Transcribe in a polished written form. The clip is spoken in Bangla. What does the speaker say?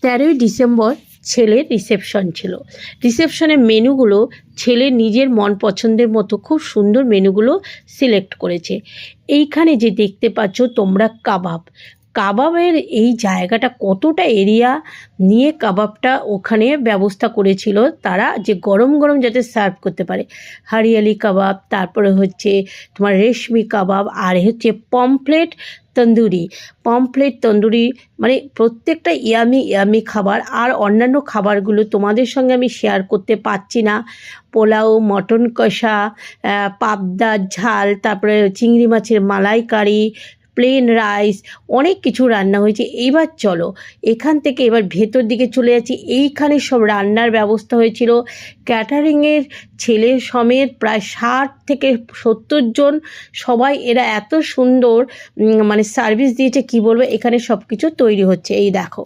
13ই ডিসেম্বর ছেলের রিসেপশন ছিল। রিসেপশনের মেনুগুলো ছেলে নিজের মন পছন্দের মতো খুব সুন্দর মেনুগুলো সিলেক্ট করেছে। এইখানে যে দেখতে পাচ্ছ তোমরা কাবাবের এই জায়গাটা কতটা এরিয়া নিয়ে কাবাবটা ওখানে ব্যবস্থা করেছিল তারা, যে গরম গরম যাতে সার্ভ করতে পারে। হরিয়ালি কাবাব, তারপরে হচ্ছে তোমার রেশমি কাবাব, আর হচ্ছে পমফ্লেট তন্দুরি, মানে প্রত্যেকটা ইয়ামি খাবার। আর অন্যান্য খাবারগুলো তোমাদের সঙ্গে আমি শেয়ার করতে পারছি না। পোলাও, মটন কষা, পাবদার ঝাল, তারপরে চিংড়ি মাছের মালাইকারি, প্লেন রাইস, অনেক কিছু রান্না হয়েছে। এইবার চলো এখান থেকে এবার ভেতর দিকে চলে যাচ্ছি। এইখানে সব রান্নার ব্যবস্থা হয়েছিল। ক্যাটারিংয়ের ছেলে সমেত প্রায় 60 থেকে 70 জন, সবাই এরা এত সুন্দর মানে সার্ভিস দিয়েছে কি বলবো। এখানে সব কিছু তৈরি হচ্ছে, এই দেখো।